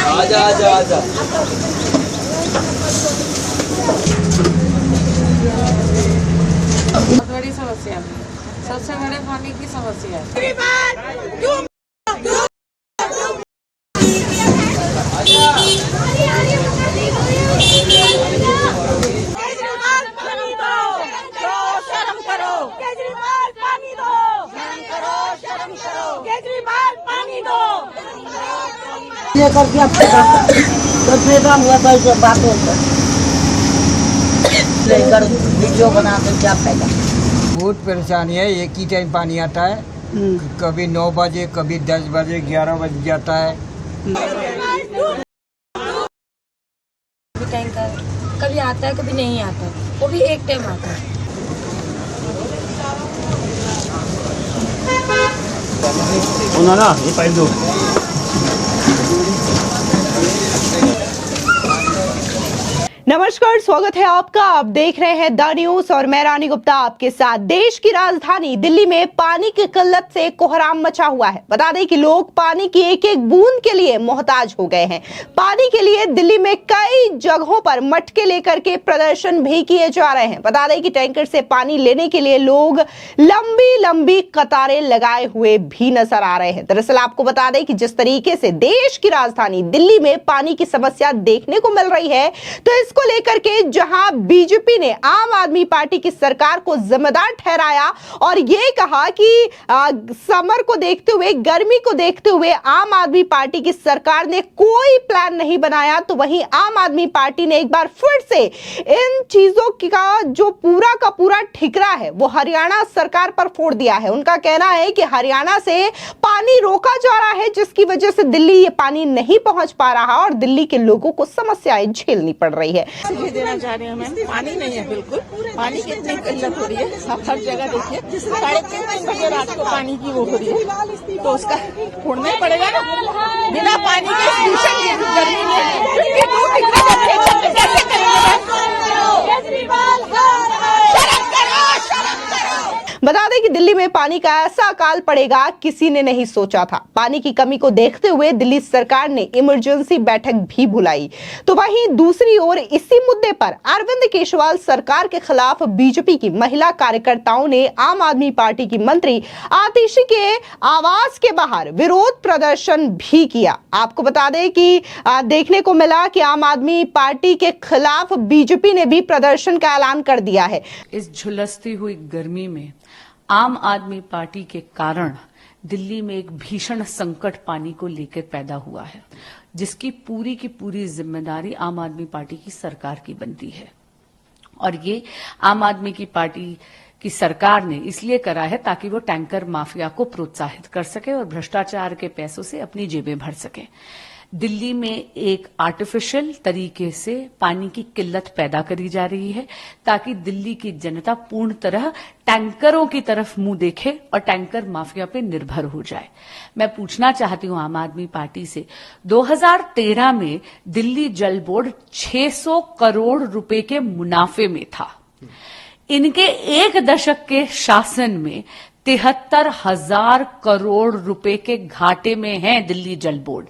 आजा आजा आजा। बहुत बड़ी समस्या है, सबसे बड़े पानी की समस्या है। केजरीवाल पानी दो, शर्म करो। केजरीवाल पानी दो, शर्म करो, शर्म करो। केजरीवाल पानी दो। ये करके आपका तो प्रोग्राम हुआ तो ऐसे बात होता लेकर वीडियो बना कर क्या फायदा। बहुत परेशानी है। एक ही टाइम पानी आता है, कभी 9 बजे, कभी 10 बजे, 11 बजे जाता है। टैंकर कभी आता है कभी नहीं आता है, वो भी एक टाइम आता है। ना ये पाइप दो। नमस्कार, स्वागत है आपका। आप देख रहे हैं द न्यूज और मैं रानी गुप्ता आपके साथ। देश की राजधानी दिल्ली में पानी की किल्लत से कोहराम मचा हुआ है। बता दें कि लोग पानी की एक एक बूंद के लिए मोहताज हो गए हैं। पानी के लिए दिल्ली में कई जगहों पर मटके लेकर के प्रदर्शन भी किए जा रहे हैं। बता दें कि टैंकर से पानी लेने के लिए लोग लंबी लंबी कतारें लगाए हुए भी नजर आ रहे हैं। दरअसल आपको बता दें कि जिस तरीके से देश की राजधानी दिल्ली में पानी की समस्या देखने को मिल रही है, तो इसको लेकर के जहां बीजेपी ने आम आदमी पार्टी की सरकार को जिम्मेदार ठहराया और यह कहा कि समर को देखते हुए, गर्मी को देखते हुए आम आदमी पार्टी की सरकार ने कोई प्लान नहीं बनाया, तो वहीं आम आदमी पार्टी ने एक बार फिर से इन चीजों का जो पूरा का पूरा ठिकरा है वो हरियाणा सरकार पर फोड़ दिया है। उनका कहना है कि हरियाणा से पानी रोका जा रहा है, जिसकी वजह से दिल्ली ये पानी नहीं पहुंच पा रहा और दिल्ली के लोगों को समस्याएं झेलनी पड़ रही है। देना चाह रहे हैं हमें, पानी नहीं है, बिल्कुल पानी की इतनी किल्लत हो रही है। आप हर जगह देखिए 3:30 बजे रात को पानी की वो हो रही है, तो उसका छोड़ना ही पड़ेगा ना। बिना पानी के भीषण गर्मी में कैसे बता दें कि दिल्ली में पानी का ऐसा अकाल पड़ेगा किसी ने नहीं सोचा था। पानी की कमी को देखते हुए दिल्ली सरकार ने इमरजेंसी बैठक भी बुलाई। तो वहीं दूसरी ओर इसी मुद्दे पर अरविंद केजरीवाल सरकार के खिलाफ बीजेपी की महिला कार्यकर्ताओं ने आम आदमी पार्टी की मंत्री आतिशी के आवास के बाहर विरोध प्रदर्शन भी किया। आपको बता दें कि देखने को मिला कि आम आदमी पार्टी के खिलाफ बीजेपी ने भी प्रदर्शन का ऐलान कर दिया है। इस झुलसती हुई गर्मी में आम आदमी पार्टी के कारण दिल्ली में एक भीषण संकट पानी को लेकर पैदा हुआ है, जिसकी पूरी की पूरी जिम्मेदारी आम आदमी पार्टी की सरकार की बनती है। और ये आम आदमी की पार्टी की सरकार ने इसलिए करा है ताकि वो टैंकर माफिया को प्रोत्साहित कर सके और भ्रष्टाचार के पैसों से अपनी जेबें भर सके। दिल्ली में एक आर्टिफिशियल तरीके से पानी की किल्लत पैदा करी जा रही है ताकि दिल्ली की जनता पूर्ण तरह टैंकरों की तरफ मुंह देखे और टैंकर माफिया पे निर्भर हो जाए। मैं पूछना चाहती हूं आम आदमी पार्टी से, 2013 में दिल्ली जल बोर्ड 600 करोड़ रुपए के मुनाफे में था। इनके एक दशक के शासन में 73,000 करोड़ रुपए के घाटे में है दिल्ली जल बोर्ड।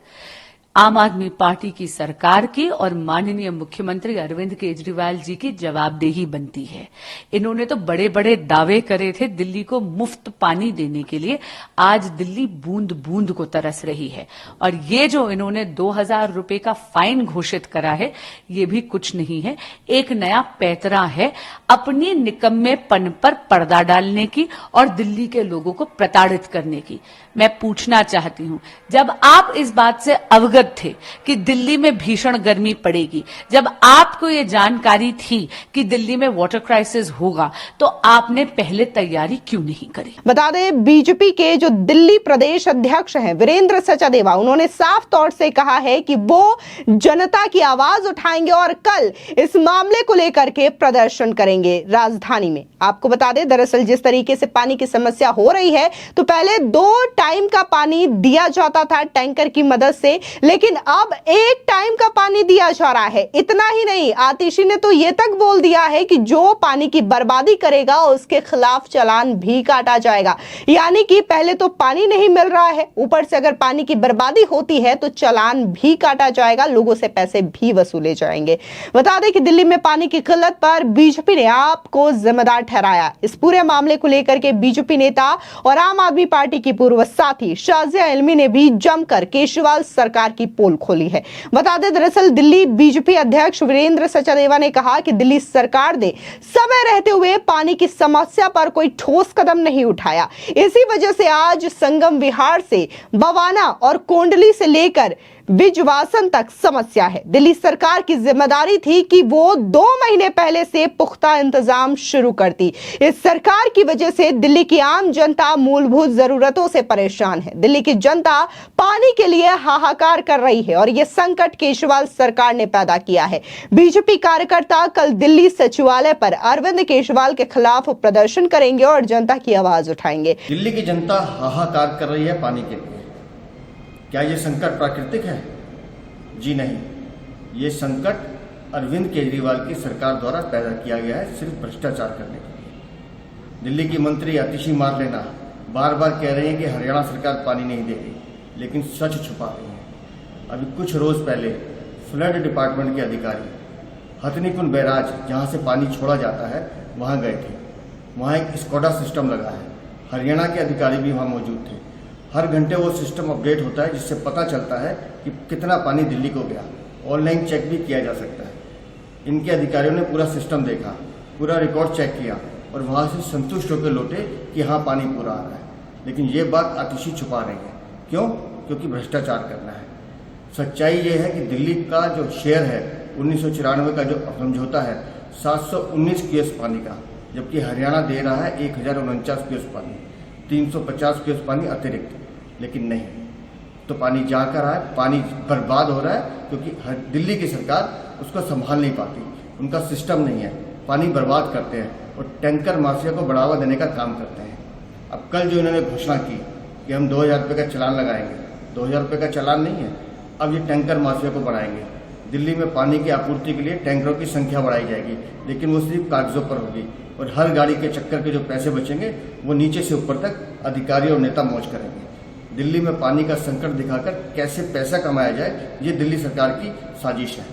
आम आदमी पार्टी की सरकार की और माननीय मुख्यमंत्री अरविंद केजरीवाल जी की जवाबदेही बनती है। इन्होंने तो बड़े बड़े दावे करे थे दिल्ली को मुफ्त पानी देने के लिए। आज दिल्ली बूंद बूंद को तरस रही है और ये जो इन्होंने 2,000 रुपए का फाइन घोषित करा है, ये भी कुछ नहीं है, एक नया पैतरा है अपनी निकम्मेपन पर पर्दा डालने की और दिल्ली के लोगों को प्रताड़ित करने की। मैं पूछना चाहती हूं, जब आप इस बात से अवगत थे कि दिल्ली में भीषण गर्मी पड़ेगी, जब आपको ये जानकारी थी कि दिल्ली में वाटर क्राइसिस होगा, तो आपने पहले तैयारी क्यों नहीं करी? बता दें बीजेपी के जो दिल्ली प्रदेश अध्यक्ष हैं वीरेंद्र सचदेवा, उन्होंने साफ तौर से कहा है कि वो जनता की आवाज उठाएंगे और कल इस मामले को लेकर के प्रदर्शन करेंगे राजधानी में। आपको बता दें दरअसल जिस तरीके से पानी की समस्या हो रही है, तो पहले 2 टाइम का पानी दिया जाता था टैंकर की मदद से, लेकिन अब एक टाइम का पानी दिया जा रहा है। इतना ही नहीं, आतिशी ने तो ये तक बोल दिया है कि जो पानी की बर्बादी करेगा उसके खिलाफ चालान भी काटा जाएगा। यानी कि पहले तो पानी नहीं मिल रहा है, ऊपर से अगर पानी की बर्बादी होती है तो चालान भी काटा जाएगा, लोगों से पैसे भी वसूले जाएंगे। बता दें कि दिल्ली में पानी की किल्लत पर बीजेपी ने आपको जिम्मेदार ठहराया। इस पूरे मामले को लेकर के बीजेपी नेता और आम आदमी पार्टी की पूर्व साथी शाजिया इल्मी ने भी जमकर केजरीवाल सरकार की पोल खोली है। बता दें, दरअसल दिल्ली बीजेपी अध्यक्ष वीरेंद्र सचदेवा ने कहा कि दिल्ली सरकार ने समय रहते हुए पानी की समस्या पर कोई ठोस कदम नहीं उठाया। इसी वजह से आज संगम विहार से बवाना और कोंडली से लेकर बिजवासन तक समस्या है। दिल्ली सरकार की जिम्मेदारी थी कि वो 2 महीने पहले से पुख्ता इंतजाम शुरू करती। इस सरकार की वजह से दिल्ली की आम जनता मूलभूत जरूरतों से परेशान है। दिल्ली की जनता पानी के लिए हाहाकार कर रही है और यह संकट केजरीवाल सरकार ने पैदा किया है। बीजेपी कार्यकर्ता कल दिल्ली सचिवालय पर अरविंद केजरीवाल के खिलाफ प्रदर्शन करेंगे और जनता की आवाज उठाएंगे। दिल्ली की जनता हाहाकार कर रही है पानी के लिए। क्या ये संकट प्राकृतिक है? जी नहीं, ये संकट अरविंद केजरीवाल की सरकार द्वारा पैदा किया गया है, सिर्फ भ्रष्टाचार करने के लिए। दिल्ली की मंत्री आतिशी मार लेना बार बार कह रही है कि हरियाणा सरकार पानी नहीं देगी, लेकिन सच छुपा रही है। अभी कुछ रोज पहले फ्लड डिपार्टमेंट के अधिकारी हथनीकुंड बैराज, जहां से पानी छोड़ा जाता है, वहां गए थे। वहां एक स्कॉडा सिस्टम लगा है, हरियाणा के अधिकारी भी वहां मौजूद थे। हर घंटे वो सिस्टम अपडेट होता है, जिससे पता चलता है कि कितना पानी दिल्ली को गया। ऑनलाइन चेक भी किया जा सकता है। इनके अधिकारियों ने पूरा सिस्टम देखा, पूरा रिकॉर्ड चेक किया और वहां से संतुष्ट होकर लौटे कि हाँ, पानी पूरा आ रहा है। लेकिन ये बात आतिशी छुपा रही है। क्यों? क्योंकि भ्रष्टाचार करना है। सच्चाई ये है कि दिल्ली का जो शेयर है 1994 का जो समझौता है 719 क्यूएस पानी का, जबकि हरियाणा दे रहा है 1049 क्यूएस पानी, 350 क्यूएस पानी अतिरिक्त। लेकिन नहीं, तो पानी जा कर रहा है, पानी बर्बाद हो रहा है, क्योंकि दिल्ली की सरकार उसको संभाल नहीं पाती। उनका सिस्टम नहीं है, पानी बर्बाद करते हैं और टैंकर माफिया को बढ़ावा देने का काम करते हैं। अब कल जो इन्होंने घोषणा की कि हम 2000 रुपये का चालान लगाएंगे, 2000 रुपये का चालान नहीं है, अब ये टैंकर माफिया को बढ़ाएंगे। दिल्ली में पानी की आपूर्ति के लिए टैंकरों की संख्या बढ़ाई जाएगी, लेकिन वो सिर्फ कागजों पर होगी और हर गाड़ी के चक्कर के जो पैसे बचेंगे वो नीचे से ऊपर तक अधिकारी और नेता मौज करेंगे। दिल्ली में पानी का संकट दिखाकर कैसे पैसा कमाया जाए, ये दिल्ली सरकार की साजिश है।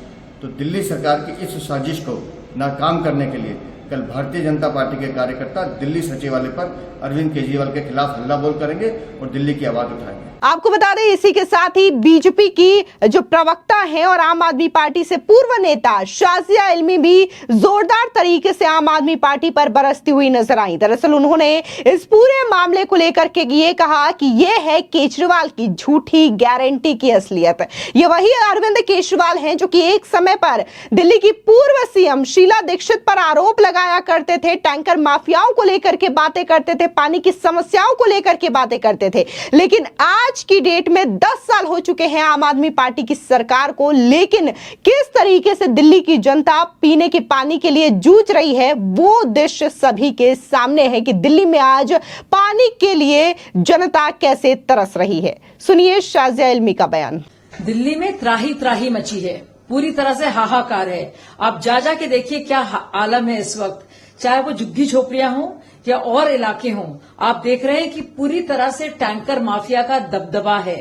तो दिल्ली सरकार की इस साजिश को नाकाम करने के लिए कल भारतीय जनता पार्टी के कार्यकर्ता दिल्ली सचिवालय पर अरविंद केजरीवाल के खिलाफ हल्ला बोल करेंगे और दिल्ली की आवाज उठाएंगे। आपको बता दें, इसी के साथ ही बीजेपी की जो प्रवक्ता हैं और आम आदमी पार्टी से पूर्व नेता शाजिया इल्मी भी जोरदार तरीके से आम आदमी पार्टी पर बरसती हुई नजर आई। दरअसल उन्होंने इस पूरे मामले को लेकर के ये कहा कि ये है केजरीवाल की झूठी गारंटी की असलियत। ये वही अरविंद केजरीवाल हैं जो कि एक समय पर दिल्ली की पूर्व सीएम शीला दीक्षित पर आरोप लगाया करते थे, टैंकर माफियाओं को लेकर के बातें करते थे, पानी की समस्याओं को लेकर के बातें करते थे। लेकिन आज की डेट में 10 साल हो चुके हैं आम आदमी पार्टी की सरकार को, लेकिन किस तरीके से दिल्ली की जनता पीने के पानी के लिए जूझ रही है वो दृश्य सभी के सामने है कि दिल्ली में आज पानी के लिए जनता कैसे तरस रही है। सुनिए शाजिया इल्मी का बयान। दिल्ली में त्राही त्राही मची है, पूरी तरह से हाहाकार है। आप जा के देखिए क्या आलम है इस वक्त, चाहे वो झुग्गी झोपड़ियां हों या और इलाके हों। आप देख रहे हैं कि पूरी तरह से टैंकर माफिया का दबदबा है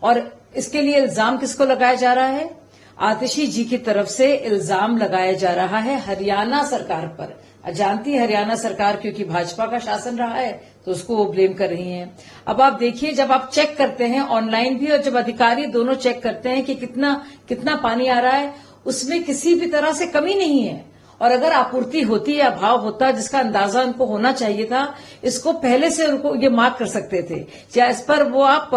और इसके लिए इल्जाम किसको लगाया जा रहा है? आतिशी जी की तरफ से इल्जाम लगाया जा रहा है हरियाणा सरकार पर। जानती हरियाणा सरकार क्योंकि भाजपा का शासन रहा है तो उसको वो ब्लेम कर रही हैं। अब आप देखिए, जब आप चेक करते हैं ऑनलाइन भी और जब अधिकारी दोनों चेक करते हैं कि कितना पानी आ रहा है, उसमें किसी भी तरह से कमी नहीं है। और अगर आपूर्ति होती या अभाव होता जिसका अंदाजा उनको होना चाहिए था, इसको पहले से उनको ये मार्क कर सकते थे या इस पर वो आप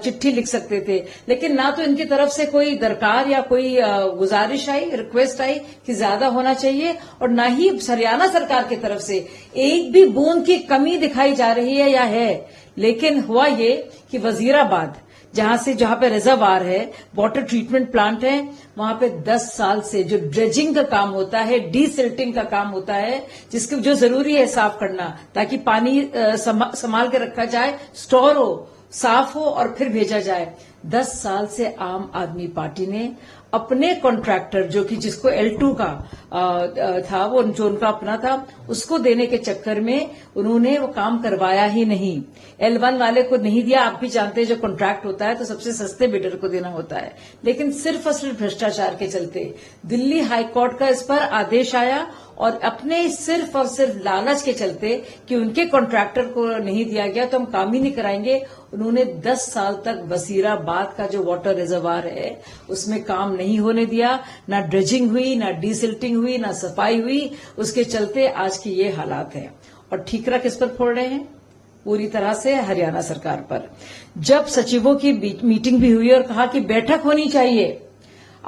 चिट्ठी लिख सकते थे। लेकिन ना तो इनकी तरफ से कोई दरकार या कोई गुजारिश आई, रिक्वेस्ट आई कि ज्यादा होना चाहिए, और ना ही हरियाणा सरकार की तरफ से एक भी बूंद की कमी दिखाई जा रही है या है। लेकिन हुआ ये कि वजीराबाद जहां पे रिजर्वायर है, वाटर ट्रीटमेंट प्लांट है, वहां पे 10 साल से जो ड्रेजिंग का काम होता है, डीसिल्टिंग का काम होता है, जिसके जो जरूरी है साफ करना ताकि पानी संभाल के रखा जाए, स्टोर हो, साफ हो और फिर भेजा जाए। 10 साल से आम आदमी पार्टी ने अपने कॉन्ट्रैक्टर जो कि जिसको L2 का था, वो जो उनका अपना था, उसको देने के चक्कर में उन्होंने वो काम करवाया ही नहीं। L1 वाले को नहीं दिया। आप भी जानते हैं जो कॉन्ट्रैक्ट होता है तो सबसे सस्ते बिडर को देना होता है, लेकिन सिर्फ और सिर्फ भ्रष्टाचार के चलते दिल्ली हाईकोर्ट का इस पर आदेश आया और अपने सिर्फ और सिर्फ लालच के चलते कि उनके कॉन्ट्रैक्टर को नहीं दिया गया तो हम काम ही नहीं कराएंगे, उन्होंने 10 साल तक वजीराबाद का जो वाटर रिजर्वायर है उसमें काम नहीं होने दिया। ना ड्रेजिंग हुई, ना डीसिल्टिंग हुई, ना सफाई हुई। उसके चलते आज की ये हालात है। और ठीकरा किस पर फोड़ रहे हैं? पूरी तरह से हरियाणा सरकार पर। जब सचिवों की मीटिंग भी हुई और कहा कि बैठक होनी चाहिए,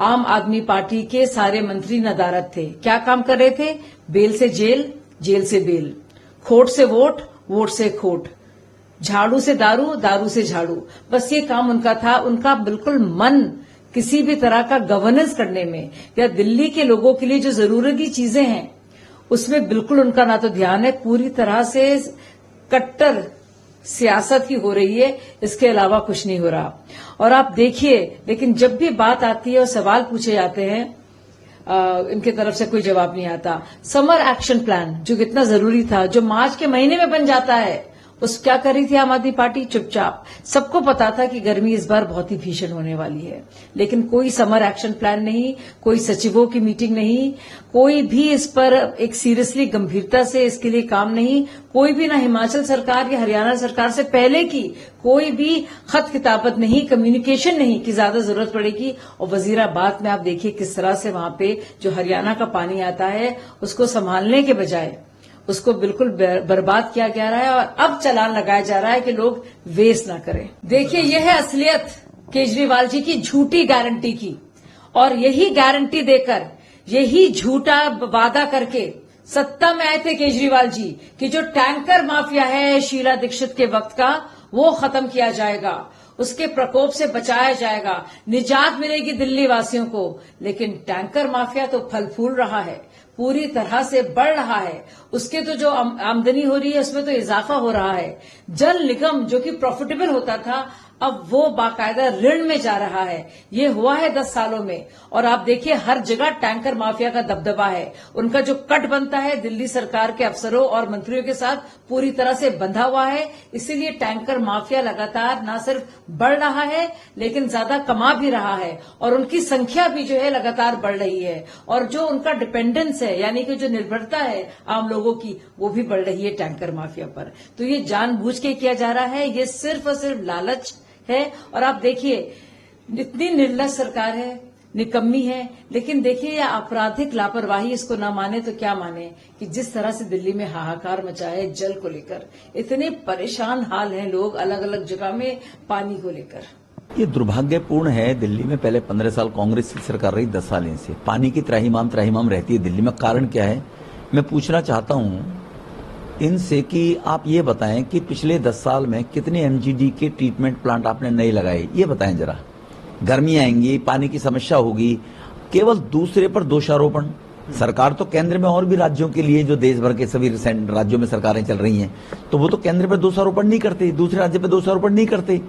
आम आदमी पार्टी के सारे मंत्री नदारद थे। क्या काम कर रहे थे? बेल से जेल, जेल से बेल, खोट से वोट, वोट से खोट, झाड़ू से दारू, दारू से झाड़ू। बस ये काम उनका था। उनका बिल्कुल मन किसी भी तरह का गवर्नेंस करने में या दिल्ली के लोगों के लिए जो जरूरती चीजें हैं उसमें बिल्कुल उनका ना तो ध्यान है। पूरी तरह से कट्टर सियासत ही हो रही है, इसके अलावा कुछ नहीं हो रहा। और आप देखिए, लेकिन जब भी बात आती है और सवाल पूछे जाते हैं इनके तरफ से कोई जवाब नहीं आता। समर एक्शन प्लान जो कितना जरूरी था, जो मार्च के महीने में बन जाता है, उस क्या कर रही थी आम आदमी पार्टी? चुपचाप। सबको पता था कि गर्मी इस बार बहुत ही भीषण होने वाली है, लेकिन कोई समर एक्शन प्लान नहीं, कोई सचिवों की मीटिंग नहीं, कोई भी इस पर एक सीरियसली गंभीरता से इसके लिए काम नहीं। कोई भी ना हिमाचल सरकार या हरियाणा सरकार से पहले की कोई भी खत किताबत नहीं, कम्युनिकेशन नहीं कि ज्यादा जरूरत पड़ेगी। और वजीराबाद में आप देखिए किस तरह से वहां पे जो हरियाणा का पानी आता है उसको संभालने के बजाय उसको बिल्कुल बर्बाद किया जा रहा है और अब चालान लगाया जा रहा है कि लोग वेस्ट ना करें। देखिए, यह है असलियत केजरीवाल जी की झूठी गारंटी की। और यही गारंटी देकर, यही झूठा वादा करके सत्ता में आए थे केजरीवाल जी कि जो टैंकर माफिया है शीला दीक्षित के वक्त का, वो खत्म किया जाएगा, उसके प्रकोप से बचाया जाएगा, निजात मिलेगी दिल्ली वासियों को। लेकिन टैंकर माफिया तो फल फूल रहा है, पूरी तरह से बढ़ रहा है। उसके तो जो आमदनी हो रही है उसमें तो इजाफा हो रहा है। जल निगम जो कि प्रॉफिटेबल होता था, अब वो बाकायदा ऋण में जा रहा है। ये हुआ है 10 सालों में। और आप देखिए हर जगह टैंकर माफिया का दबदबा है। उनका जो कट बनता है दिल्ली सरकार के अफसरों और मंत्रियों के साथ पूरी तरह से बंधा हुआ है। इसीलिए टैंकर माफिया लगातार न सिर्फ बढ़ रहा है लेकिन ज्यादा कमा भी रहा है और उनकी संख्या भी जो है लगातार बढ़ रही है। और जो उनका डिपेंडेंस है, यानी कि जो निर्भरता है आम लोगों की, वो भी बढ़ रही है टैंकर माफिया पर। तो ये जानबूझ के किया जा रहा है, ये सिर्फ और सिर्फ लालच है। और आप देखिए इतनी निर्लज सरकार है, निकम्मी है। लेकिन देखिए यह आपराधिक लापरवाही इसको ना माने तो क्या माने कि जिस तरह से दिल्ली में हाहाकार मचा है जल को लेकर, इतने परेशान हाल हैं लोग अलग अलग जगह में पानी को लेकर। ये दुर्भाग्यपूर्ण है। दिल्ली में पहले 15 साल कांग्रेस की सरकार रही, 10 साल इनसे पानी की त्राहिमाम रहती है दिल्ली में। कारण क्या है, मैं पूछना चाहता हूं इनसे कि आप ये बताएं कि पिछले 10 साल में कितने एमजीडी के ट्रीटमेंट प्लांट आपने नए लगाए, ये बताएं जरा। गर्मी आएंगी, पानी की समस्या होगी, केवल दूसरे पर दोषारोपण। सरकार तो केंद्र में और भी राज्यों के लिए, जो देश भर के सभी राज्यों में सरकारें चल रही हैं, तो वो तो केंद्र पर दोषारोपण नहीं करते, दूसरे राज्य पर दोषारोपण नहीं करते।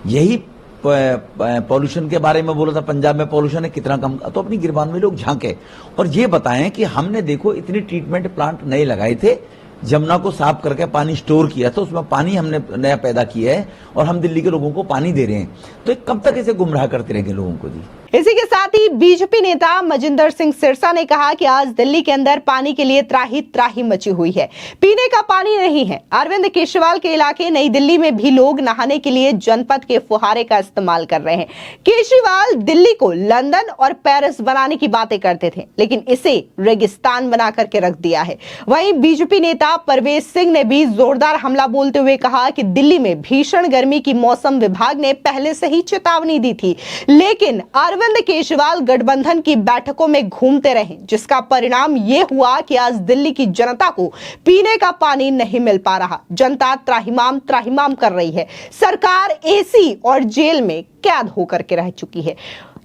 यही पॉल्यूशन के बारे में बोला था, पंजाब में पॉल्यूशन है कितना कम, तो अपनी गिरबान में लोग झांके और ये बताएं कि हमने देखो इतने ट्रीटमेंट प्लांट नए लगाए थे, जमुना को साफ करके पानी स्टोर किया था, उसमें पानी हमने नया पैदा किया है और हम दिल्ली के लोगों को पानी दे रहे हैं। तो कब तक इसे गुमराह करते रहेंगे लोगों को जी। इसी के साथ ही बीजेपी नेता मजिंदर सिंह सिरसा ने कहा कि आज दिल्ली के अंदर पानी के लिए त्राही मची हुई है, पीने का पानी नहीं है। अरविंद केजरीवाल के इलाके नई दिल्ली में भी लोग नहाने के लिए जनपद के फुहारे का इस्तेमाल कर रहे हैं। केजरीवाल दिल्ली को लंदन और पेरिस बनाने की बातें करते थे, लेकिन इसे रेगिस्तान बना करके रख दिया है। वहीं बीजेपी नेता परवेज सिंह ने भी जोरदार हमला बोलते हुए कहा कि दिल्ली में भीषण गर्मी की मौसम विभाग ने पहले से ही चेतावनी दी थी, लेकिन अरविंद केजरीवाल गठबंधन की बैठकों में घूमते रहे, जिसका परिणाम यह हुआ कि आज दिल्ली की जनता को पीने का पानी नहीं मिल पा रहा। जनता त्राहिमाम कर रही है। सरकार एसी और जेल में कैद होकर के रह चुकी है।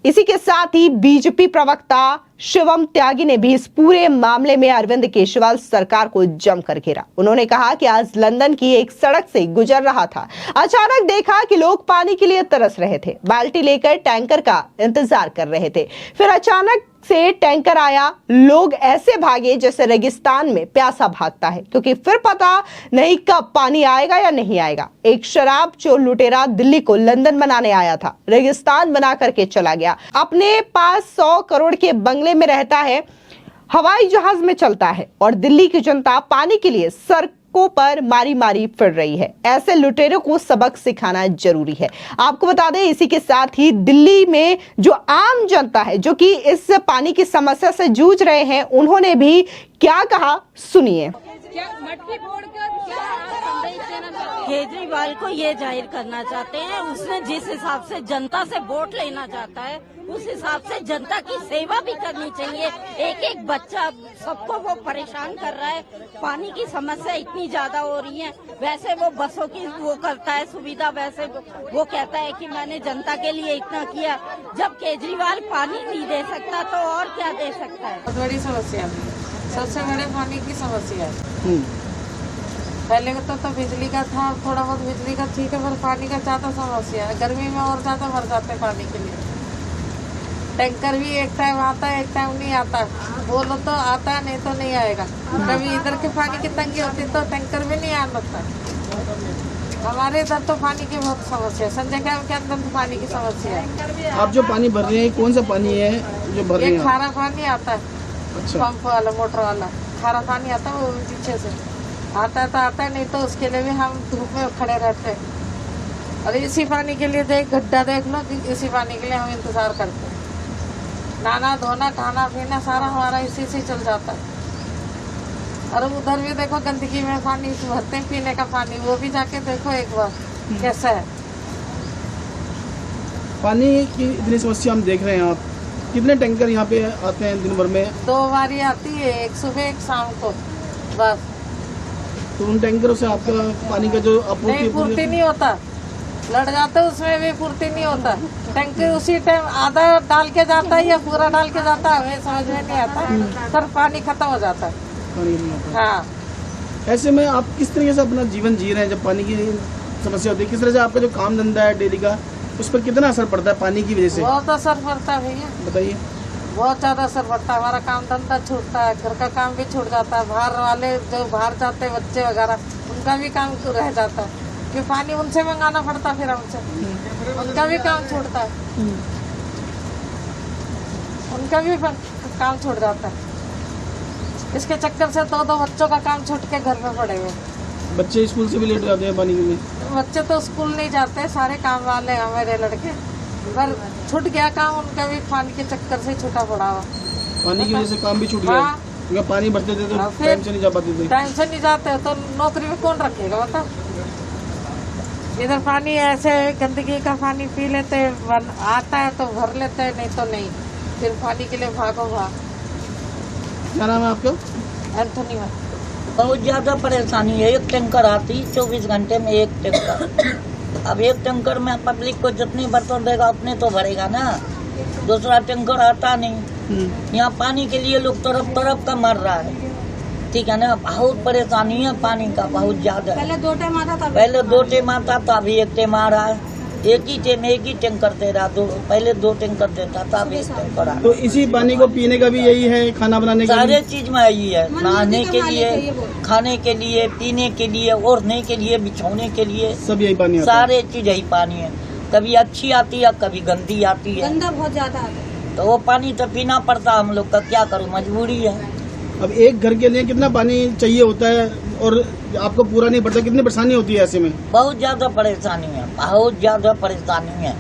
इसी के साथ ही बीजेपी प्रवक्ता शिवम त्यागी ने भी इस पूरे मामले में अरविंद केजरीवाल सरकार को जमकर घेरा। उन्होंने कहा कि आज लंदन की एक सड़क से गुजर रहा था, अचानक देखा कि लोग पानी के लिए तरस रहे थे, बाल्टी लेकर टैंकर का इंतजार कर रहे थे। फिर अचानक से टैंकर आया, लोग ऐसे भागे जैसे रेगिस्तान में प्यासा भागता है, क्योंकि फिर पता नहीं कब पानी आएगा या नहीं आएगा। एक शराब चोर लुटेरा दिल्ली को लंदन बनाने आया था, रेगिस्तान बना करके चला गया। अपने पास 100 करोड़ के बंगले में रहता है, हवाई जहाज में चलता है, और दिल्ली की जनता पानी के लिए सड़कों पर मारी मारी फिर रही है। ऐसे लुटेरों को सबक सिखाना जरूरी है। आपको बता दें, इसी के साथ ही दिल्ली में जो आम जनता है, जो कि इस पानी की समस्या से जूझ रहे हैं, उन्होंने भी क्या कहा, सुनिए। केजरीवाल को ये जाहिर करना चाहते हैं, उसने जिस हिसाब से जनता से वोट लेना चाहता है, उस हिसाब से जनता की सेवा भी करनी चाहिए। एक एक बच्चा, सबको वो परेशान कर रहा है। पानी की समस्या इतनी ज्यादा हो रही है। वैसे वो बसों की वो करता है सुविधा, वैसे वो कहता है कि मैंने जनता के लिए इतना किया। जब केजरीवाल पानी नहीं दे सकता तो और क्या दे सकता है? बहुत बड़ी समस्या है, सबसे बड़े पानी की समस्या है। पहले तो बिजली का था, थोड़ा बहुत बिजली का ठीक है, पर पानी का ज्यादा समस्या है। गर्मी में और ज्यादा मर जाते हैं पानी के लिए। टैंकर भी एक टाइम आता है, एक टाइम नहीं आता। बोलो तो आता है, नहीं तो नहीं आएगा। कभी इधर के पानी की तंगी होती तो टैंकर भी नहीं आ सकता। हमारे इधर तो पानी की बहुत समस्या है। संजय कैंप के अंदर तो पानी की समस्या है। आप जो पानी भर रहे हैं, कौन सा पानी है जो भर रहे हैं? खारा पानी आता है, अच्छा। पंप वाला, मोटर वाला खारा पानी आता है, वो पीछे से आता है तो आता है, नहीं तो उसके लिए भी हम धूप में खड़े रहते हैं। और इसी पानी के लिए देख, गड्ढा देख लो, इसी पानी के लिए हम इंतजार करते हैं। नहाना धोना खाना पीना सारा हमारा इसी से चल जाता है। और उधर भी देखो गंदगी में पानी भरते हैं, पीने का पानी, वो भी जाके देखो एक बार कैसा है। पानी की इतनी समस्या हम देख रहे हैं। आप कितने टैंकर यहाँ पे आते हैं दिन भर में? 2 बारी आती है, एक सुबह एक शाम को, बस। तो उन टैंकरों से आपका पानी का जो पूर्ति नहीं होता, लड़ जाते उसमें भी पूर्ति नहीं होता। टैंकर उसी टाइम आधा डाल के जाता है या पूरा डाल के जाता है, हमें समझ में नहीं आता, पर पानी खत्म हो जाता है। हाँ, ऐसे में आप किस तरीके से अपना जीवन जी रहे हैं जब पानी की समस्या होती है? किस तरह से आपका जो काम धंधा है डेली का, उस पर कितना असर पड़ता है पानी की वजह से? बहुत असर पड़ता है भैया, बताइए। बहुत ज्यादा असर पड़ता है। हमारा काम धंधा छूटता है, घर का काम भी छूट जाता है। बाहर वाले जो बाहर जाते हैं बच्चे वगैरह, उनका भी काम रह जाता है, कि पानी उनसे मंगाना पड़ता, फिर हमसे उनका भी काम छूटता है, उनका भी काम छूट जाता है। इसके चक्कर से 2 बच्चों का काम छूट के घर में पड़े हुए। बच्चे स्कूल से भी लेट जाते हैं पानी के लिए? बच्चे तो स्कूल नहीं जाते, सारे काम वाले हैं मेरे लड़के, पर छूट गया काम उनका भी पानी के चक्कर से छूटा पड़ा हुआ। पानी की वजह से काम भी छूट गया? क्योंकि पानी भरते थे तो टाइम से नहीं जा पाते थे। टाइम से नहीं जाते तो नौकरी में कौन रखेगा बताओ। इधर पानी ऐसे गंदगी का पानी पी लेते, आता है तो भर लेते हैं, नहीं तो नहीं, फिर पानी के लिए भागो भाग। क्या नाम है आपका? एंथोनी में। बहुत ज्यादा परेशानी है। एक टैंकर आती 24 घंटे में एक टैंकर। अब एक टैंकर में पब्लिक को जितनी बर्तन देगा उतने तो भरेगा ना, दूसरा टैंकर आता नहीं। यहाँ पानी के लिए लोग तरफ तरफ का मर रहा है, ठीक है ना। बहुत परेशानी है पानी का, बहुत ज्यादा। पहले 2 टाइम आता था, पहले 2 टाइम आता था, अभी 1 टाइम आ रहा है। एक ही टैंकर दे रहा, पहले 2 टैंकर देता था, अभी 1 टैंकर। तो इसी पानी को पीने का भी यही है, खाना बनाने का सारे चीज में यही है, नहाने के लिए, खाने के लिए, पीने के लिए, ओढ़ने के लिए, बिछौने के लिए, सब यही पानी आता है। सारे चीज यही पानी है। कभी अच्छी आती है, कभी गंदी आती है, गंदा बहुत ज्यादा आता है। तो वो पानी तो पीना पड़ता हम लोग का, क्या करूँ, मजबूरी है। अब एक घर के लिए कितना पानी चाहिए होता है और आपको पूरा नहीं पड़ता, कितनी परेशानी होती है ऐसे में? बहुत ज्यादा परेशानी है, बहुत ज्यादा परेशानी है।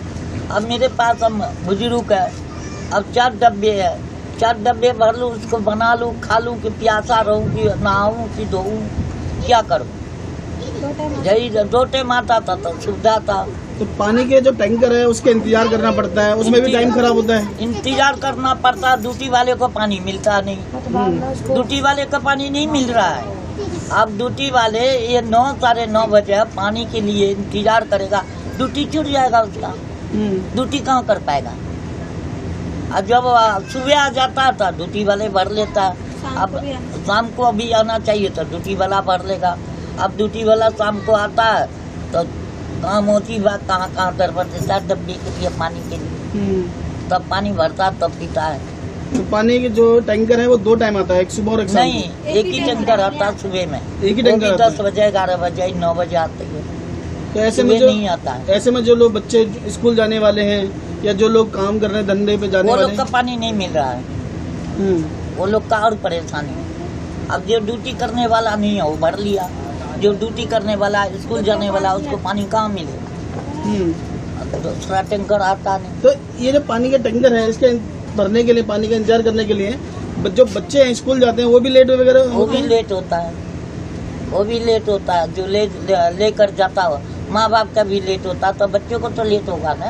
अब मेरे पास हम बुजुर्ग है, अब 4 डब्बे है, 4 डब्बे भर लूँ, उसको बना लूँ, खा लूँ, कि प्यासा रहूँ, कि नहाऊँ, कि धोऊँ, क्या करूँ। यही 2 टाइम आता था तो सुविधा था। तो पानी के जो टैंकर है उसके इंतजार करना पड़ता है, उसमें भी टाइम खराब होता है। इंतजार करना पड़ता है, ड्यूटी वाले को पानी मिलता नहीं, ड्यूटी वाले का पानी नहीं मिल रहा है। अब ड्यूटी वाले ये 9 साढ़े 9 बजे पानी के लिए इंतजार करेगा, ड्यूटी छूट जाएगा उसका, ड्यूटी कहाँ कर पाएगा। और जब सुबह आ जाता था ड्यूटी वाले भर लेता। अब शाम को अभी आना चाहिए तो ड्यूटी वाला भर लेगा। अब ड्यूटी वाला शाम को आता है तो कहाँ मोची बात कहाँ दरबर देता है डब्बे के लिए पानी के लिए, तब पानी भरता तब पीता है। तो पानी के जो टैंकर है वो 2 टाइम आता है, एक सुबह और एक शाम नहीं, एक ही टैंकर आता है सुबह में। एक ही टैंकर 10 बजे 11 बजे 9 बजे आते हैं। तो ऐसे में जो नहीं आता है, ऐसे में जो लोग बच्चे स्कूल जाने वाले हैं या जो लोग काम कर रहे हैं धंधे पे जाने वो वाले लोग का पानी नहीं मिल रहा है। वो लोग का और परेशानी है। अब जो ड्यूटी करने वाला नहीं है वो भर लिया, जो ड्यूटी करने वाला स्कूल जाने वाला उसको पानी कहाँ मिलेगा। दूसरा टैंकर आता नहीं। तो ये जो पानी का टैंकर है इसके भरने के लिए, पानी का इंतजार करने के लिए जो बच्चे हैं स्कूल जाते हैं वो भी लेट वगैरह वो भी लेट होता है, वो भी लेट होता है। जो लेकर जाता हो माँ बाप का भी लेट होता, तो बच्चों को तो लेट होगा ना।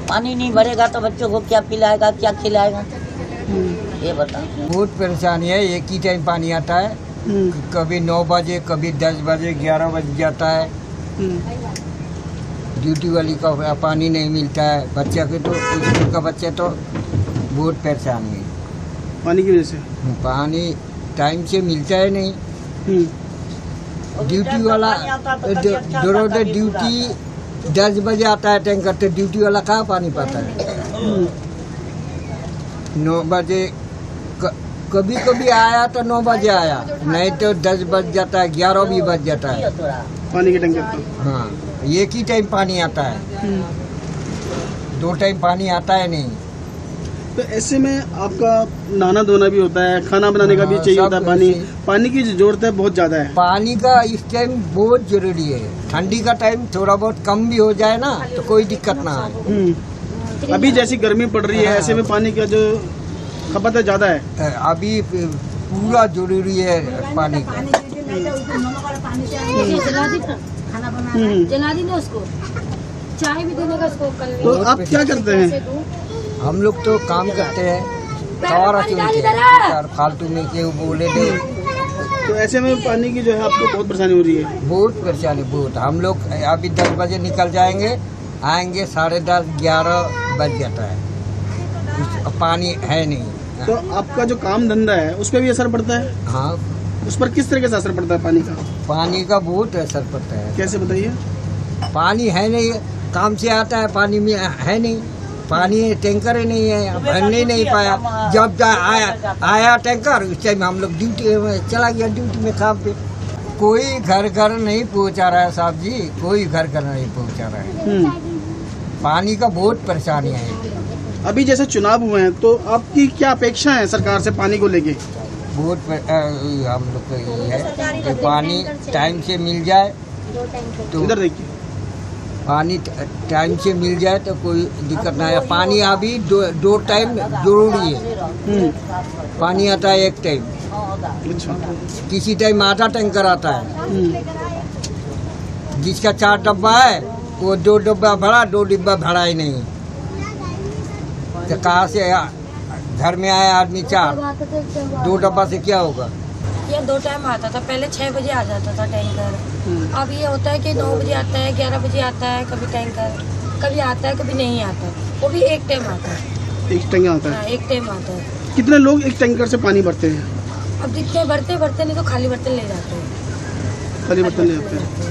पानी नहीं भरेगा तो बच्चों को क्या पिलाएगा क्या खिलाएगा, ये बता। बहुत परेशानी है। एक ही टाइम पानी आता है, कभी 9 बजे कभी 10 बजे 11 बजे जाता है। ड्यूटी वाली का पानी नहीं मिलता है, बच्चा के तो स्कूल का बच्चे तो बहुत परेशानी है पानी की वजह से। पानी टाइम से मिलता है नहीं। ड्यूटी वाला दरोदर ड्यूटी 10 बजे आता है टैंकर, तो ड्यूटी वाला कहाँ पानी पाता है। 9 बजे कभी कभी आया तो 9 बजे आया, नहीं तो 10 बज जाता है, 11 भी बज जाता है पानी के टैंकर का। हाँ, एक ही टाइम पानी आता है, 2 टाइम पानी आता है नहीं। तो ऐसे में आपका नहाना धोना भी होता है, खाना बनाने का भी चाहिए होता है पानी। पानी की जो जरूरत है बहुत ज्यादा है। पानी का इस टाइम बहुत जरूरी है। ठंडी का टाइम थोड़ा बहुत कम भी हो जाए ना तो कोई दिक्कत ना आए। अभी जैसी गर्मी पड़ रही है ऐसे में पानी का जो खपत है ज्यादा है। अभी पूरा जरूरी है पानी का। जला दी ना उसको, चाय भी देने का उसको कल। तो आप क्या करते हैं? हम लोग तो काम करते हैं, सवारा चुनते हैं, फालतू में क्यों बोले दे। तो ऐसे में पानी की जो है आपको बहुत परेशानी हो रही है। बहुत परेशानी बहुत। हम लोग अभी 10 बजे निकल जाएंगे, आएंगे 10:30 11 बज जाता है, पानी है नहीं। तो आपका जो काम धंधा है उस पर भी असर पड़ता है? हाँ, उस पर किस तरीके से असर पड़ता है पानी का? पानी का बहुत असर पड़ता है। कैसे बताइए? पानी है नहीं, काम से आता है पानी में है नहीं, पानी टैंकर ही नहीं है, भरने ही नहीं पाया। जब आया टैंकर उस टाइम हम लोग ड्यूटी में चला गया, ड्यूटी में काम पे। कोई घर नहीं पहुंचा रहा है साहब जी, कोई घर नहीं पहुंचा रहा है। पानी का बहुत परेशानी है। अभी जैसे चुनाव हुए हैं तो आपकी क्या अपेक्षा है सरकार से पानी को लेके? बहुत हम लोग को ये है कि पानी टाइम से मिल जाए तो, इधर देखिए, पानी टाइम से मिल जाए तो कोई दिक्कत ना है। पानी अभी 2 टाइम जरूरी है। पानी आता है 1 टाइम, अच्छा। किसी टाइम आधा टैंकर आता है। जिसका 4 डब्बा है वो 2 डब्बा भरा, 2 डिब्बा भरा ही नहीं। तो कहाँ से घर में आया आदमी 4, 2 डब्बा से क्या होगा। ये 2 टाइम आता था, पहले 6 बजे आ जाता था टैंकर। अब ये होता है कि 9 बजे आता है, 11 बजे आता है कभी टैंकर, कभी आता है कभी नहीं आता। वो भी 1 टाइम आता है। 1 टैंकर आता है? 1 टाइम आता है। कितने लोग एक टैंकर से पानी भरते हैं? अब जितने भरते नहीं तो खाली बर्तन ले जाते हैं। खाली बर्तन ले जाते हैं।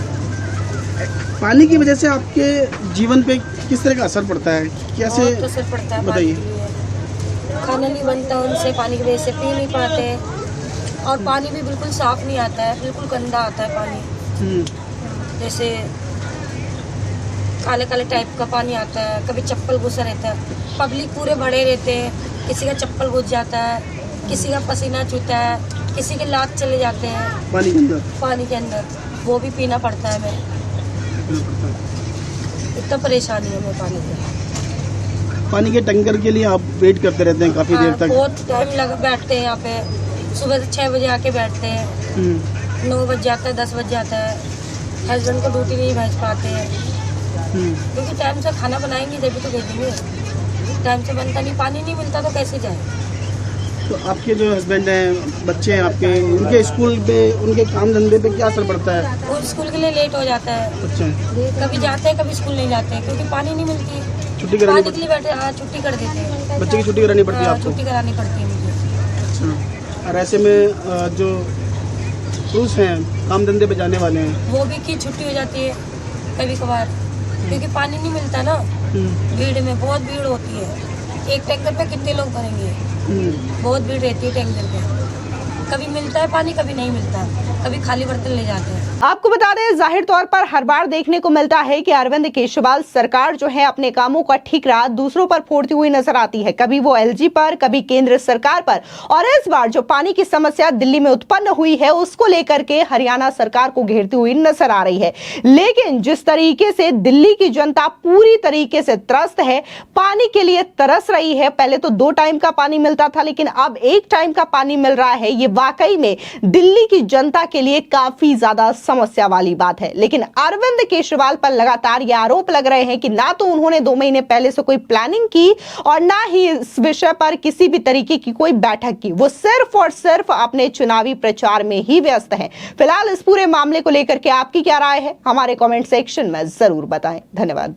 पानी की वजह से आपके जीवन पे किस तरह का असर पड़ता है? कैसे बहुत असर पड़ता है, बताइए। खाना नहीं बनता उनसे, पानी की वजह से पी नहीं पाते, और पानी भी बिल्कुल साफ नहीं आता है, बिल्कुल गंदा आता है पानी। जैसे काले काले टाइप का पानी आता है, कभी चप्पल घुसा रहता है, पब्लिक पूरे भरे रहते हैं, किसी का चप्पल घुस जाता है, किसी का पसीना चूता है, किसी के लात चले जाते हैं पानी के अंदर, वो भी पीना पड़ता है हमें। इतना परेशानी है हमें पानी की। पानी के टैंकर के लिए आप वेट करते रहते हैं काफी देर तक? बहुत टाइम लग बैठते हैं यहाँ पे, सुबह 6 बजे आके बैठते हैं, 9 बज जाता है, 10 बज जाता है। हस्बैंड को ड्यूटी नहीं भेज पाते हैं, क्योंकि टाइम से खाना बनाएंगे जब तो भेजेंगे, टाइम से बनता नहीं, पानी नहीं मिलता तो कैसे जाए। तो आपके जो हस्बैंड हैं, बच्चे हैं आपके, उनके स्कूल पे, उनके काम धंधे पे क्या असर पड़ता है? वो स्कूल के लिए लेट हो जाता है। अच्छा। कभी जाते हैं कभी स्कूल नहीं जाते हैं, क्योंकि पानी नहीं मिलती। छुट्टी करानी पानी के लिए बैठे, हाँ छुट्टी कर देते हैं। बच्चे की छुट्टी करानी पड़ती है आपको? छुट्टी करानी पड़ती है मुझे। अच्छा। और ऐसे में जो पुरुष हैं काम धंधे पे जाने वाले हैं वो भी की छुट्टी हो जाती है कभी कभार, क्योंकि पानी नहीं मिलता ना। भीड़ में बहुत भीड़ होती है, एक टैंकर पे कितने लोग भरेंगे, बहुत भीड़ रहती है टैंकर पे। कभी मिलता है पानी, कभी नहीं मिलता, कभी खाली बर्तन ले जाते हैं। आपको बता दें, जाहिर तौर पर हर बार देखने को मिलता है कि अरविंद केजरीवाल सरकार जो है अपने कामों का ठिकरा दूसरों पर फोड़ती हुई नजर आती है, कभी वो एलजी पर, कभी केंद्र सरकार पर। और इस बार जो पानी की समस्या दिल्ली में उत्पन्न हुई है उसको लेकर के हरियाणा सरकार को घेरती हुई नजर आ रही है। लेकिन जिस तरीके से दिल्ली की जनता पूरी तरीके से त्रस्त है, पानी के लिए तरस रही है, पहले तो 2 टाइम का पानी मिलता था लेकिन अब 1 टाइम का पानी मिल रहा है, ये वाकई में दिल्ली की जनता के लिए काफी ज्यादा समस्या वाली बात है। लेकिन अरविंद केजरीवाल पर लगातार ये आरोप लग रहे हैं कि ना तो उन्होंने 2 महीने पहले से कोई प्लानिंग की और ना ही इस विषय पर किसी भी तरीके की कोई बैठक की। वो सिर्फ और सिर्फ अपने चुनावी प्रचार में ही व्यस्त हैं। फिलहाल इस पूरे मामले को लेकर के आपकी क्या राय है, हमारे कमेंट सेक्शन में जरूर बताएं। धन्यवाद।